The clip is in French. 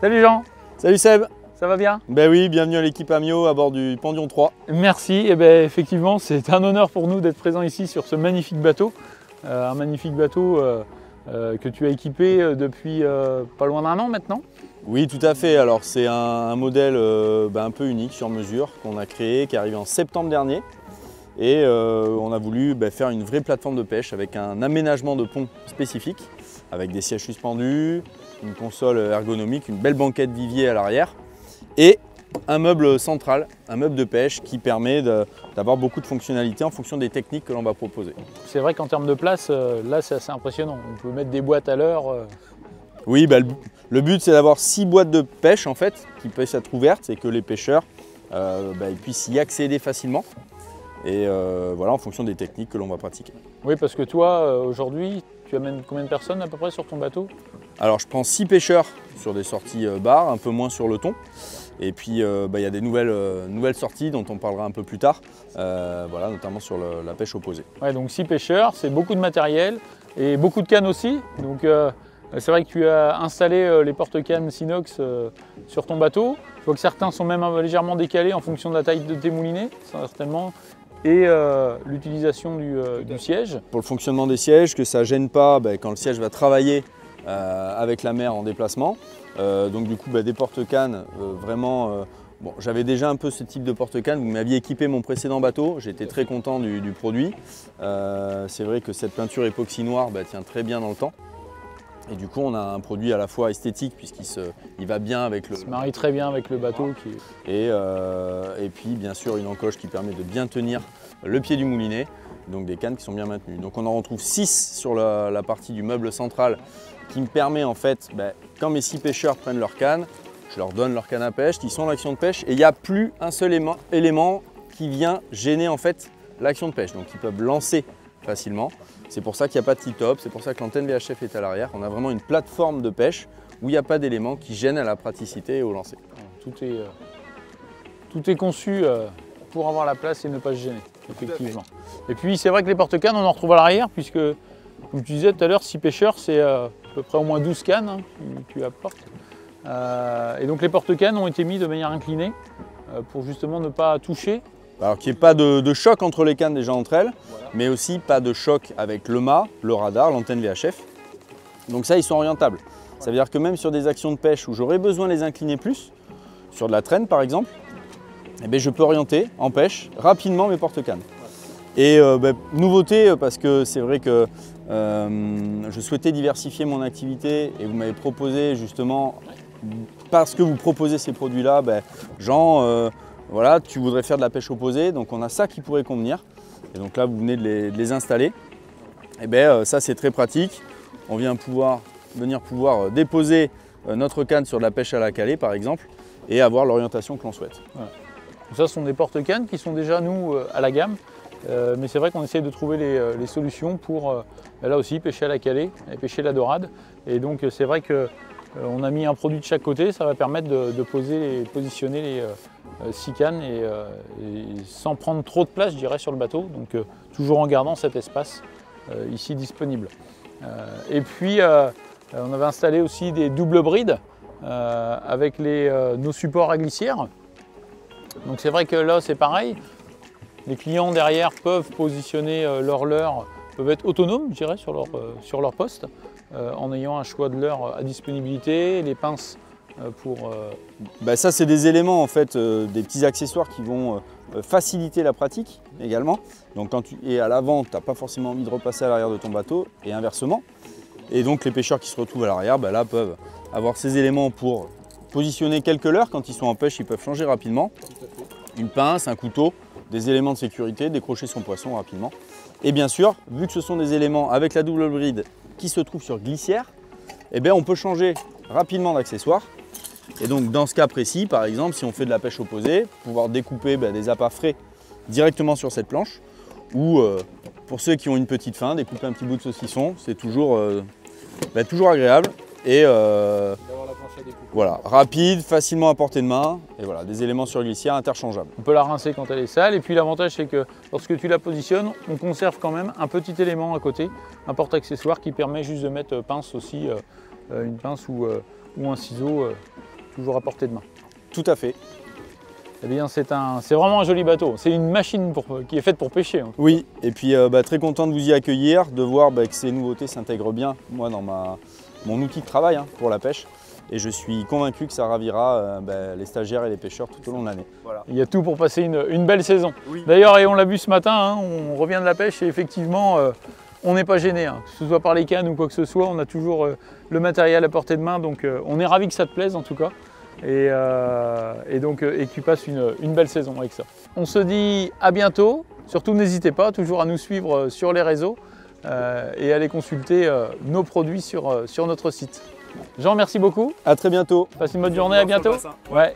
Salut Jean. Salut Seb. Ça va bien? Ben oui, bienvenue à l'équipe Amio à bord du Pendion 3. Merci, et ben effectivement c'est un honneur pour nous d'être présents ici sur ce magnifique bateau. Un magnifique bateau que tu as équipé depuis pas loin d'1 an maintenant. Oui, tout à fait. Alors c'est un modèle un peu unique sur mesure qu'on a créé, qui est arrivé en septembre dernier. Et on a voulu faire une vraie plateforme de pêche avec un aménagement de pont spécifique, avec des sièges suspendus, une console ergonomique, une belle banquette vivier à l'arrière et un meuble central, un meuble de pêche qui permet d'avoir beaucoup de fonctionnalités en fonction des techniques que l'on va proposer. C'est vrai qu'en termes de place, là c'est assez impressionnant. On peut mettre des boîtes à l'heure. Oui, le but c'est d'avoir 6 boîtes de pêche en fait, qui puissent être ouvertes et que les pêcheurs ils puissent y accéder facilement. Et voilà, en fonction des techniques que l'on va pratiquer. Oui, parce que toi, aujourd'hui, tu amènes combien de personnes à peu près sur ton bateau? Alors je prends 6 pêcheurs sur des sorties bar, un peu moins sur le thon. Et puis il y a des nouvelles sorties dont on parlera un peu plus tard, voilà, notamment sur la pêche opposée. Ouais, donc 6 pêcheurs, c'est beaucoup de matériel et beaucoup de cannes aussi. Donc c'est vrai que tu as installé les porte-cannes Sinox sur ton bateau. Je vois que certains sont même légèrement décalés en fonction de la taille de tes moulinets, certainement. Et l'utilisation du siège. Pour le fonctionnement des sièges, que ça ne gêne pas quand le siège va travailler avec la mer en déplacement. Donc du coup des porte-cannes vraiment... Bon, j'avais déjà un peu ce type de porte-cannes, vous m'aviez équipé mon précédent bateau, j'étais très content du produit. C'est vrai que cette peinture époxy noire tient très bien dans le temps. Et du coup on a un produit à la fois esthétique puisqu'il va bien avec le... Il se marie très bien avec le bateau. Et puis bien sûr une encoche qui permet de bien tenir le pied du moulinet, donc des cannes qui sont bien maintenues. Donc on en retrouve 6 sur la partie du meuble central qui me permet en fait, quand mes 6 pêcheurs prennent leur canne, je leur donne leur canne à pêche, ils sont en action de pêche et il n'y a plus un seul élément qui vient gêner en fait l'action de pêche. Donc ils peuvent lancer facilement. C'est pour ça qu'il n'y a pas de tip-top, c'est pour ça que l'antenne VHF est à l'arrière. On a vraiment une plateforme de pêche où il n'y a pas d'éléments qui gênent à la praticité et au lancer. Tout est conçu pour avoir la place et ne pas se gêner, effectivement. Et puis c'est vrai que les porte-cannes, on en retrouve à l'arrière puisque, comme tu disais tout à l'heure, 6 pêcheurs, c'est à peu près au moins 12 cannes que tu apportes. Et donc les porte-cannes ont été mis de manière inclinée pour justement ne pas toucher. Alors qu'il n'y ait pas de choc entre les cannes déjà entre elles, voilà. Mais aussi pas de choc avec le mât, le radar, l'antenne VHF. Donc ça, ils sont orientables. Ouais. Ça veut dire que même sur des actions de pêche où j'aurais besoin de les incliner plus, sur de la traîne par exemple, je peux orienter en pêche rapidement mes porte-cannes. Et nouveauté, parce que c'est vrai que je souhaitais diversifier mon activité et vous m'avez proposé justement, parce que vous proposez ces produits-là, Jean, voilà, tu voudrais faire de la pêche opposée, donc on a ça qui pourrait convenir. Et donc là, vous venez de les installer. Et ça, c'est très pratique. On vient venir pouvoir déposer notre canne sur de la pêche à la calée, par exemple, et avoir l'orientation que l'on souhaite. Voilà. Donc ça, ce sont des porte-cannes qui sont déjà, nous, à la gamme. Mais c'est vrai qu'on essaie de trouver les solutions pour, là aussi, pêcher à la calée et pêcher la dorade. Et donc, c'est vrai qu'on a mis un produit de chaque côté. Ça va permettre de positionner les 6 cannes et sans prendre trop de place, je dirais, sur le bateau, donc toujours en gardant cet espace ici disponible. Et puis on avait installé aussi des doubles brides avec nos supports à glissière. Donc c'est vrai que là c'est pareil, les clients derrière peuvent positionner leur leurre, peuvent être autonomes, je dirais, sur leur poste, en ayant un choix de leurre à disponibilité, les pinces pour... ça c'est des éléments en fait, des petits accessoires qui vont faciliter la pratique également. Donc quand tu es à l'avant, tu n'as pas forcément envie de repasser à l'arrière de ton bateau et inversement. Et donc les pêcheurs qui se retrouvent à l'arrière, là peuvent avoir ces éléments pour positionner quelques leurres. Quand ils sont en pêche, ils peuvent changer rapidement. Une pince, un couteau, des éléments de sécurité, décrocher son poisson rapidement. Et bien sûr, vu que ce sont des éléments avec la double bride qui se trouvent sur glissière, on peut changer rapidement d'accessoire. Et donc dans ce cas précis, par exemple, si on fait de la pêche opposée, pouvoir découper des appâts frais directement sur cette planche, ou pour ceux qui ont une petite faim, découper un petit bout de saucisson, c'est toujours agréable. Et voilà, rapide, facilement à portée de main, et voilà, des éléments sur glissière interchangeables. On peut la rincer quand elle est sale, et puis l'avantage c'est que lorsque tu la positionnes, on conserve quand même un petit élément à côté, un porte-accessoire qui permet juste de mettre pince aussi, une pince ou un ciseau toujours à portée de main. Tout à fait. Eh bien, c'est vraiment un joli bateau. C'est une machine qui est faite pour pêcher. Hein. Oui, et puis très content de vous y accueillir, de voir que ces nouveautés s'intègrent bien, moi, dans mon outil de travail hein, pour la pêche. Et je suis convaincu que ça ravira les stagiaires et les pêcheurs tout au long de l'année. Voilà. Il y a tout pour passer une belle saison. Oui. D'ailleurs, et on l'a vu ce matin, hein, on revient de la pêche et effectivement, on n'est pas gêné. Hein. Que ce soit par les cannes ou quoi que ce soit, on a toujours le matériel à portée de main. Donc on est ravis que ça te plaise en tout cas. Et que tu passes une belle saison avec ça. On se dit à bientôt. Surtout n'hésitez pas toujours à nous suivre sur les réseaux et à aller consulter nos produits sur notre site. Jean, merci beaucoup. À très bientôt. Passe une bonne journée, à bientôt. Ouais.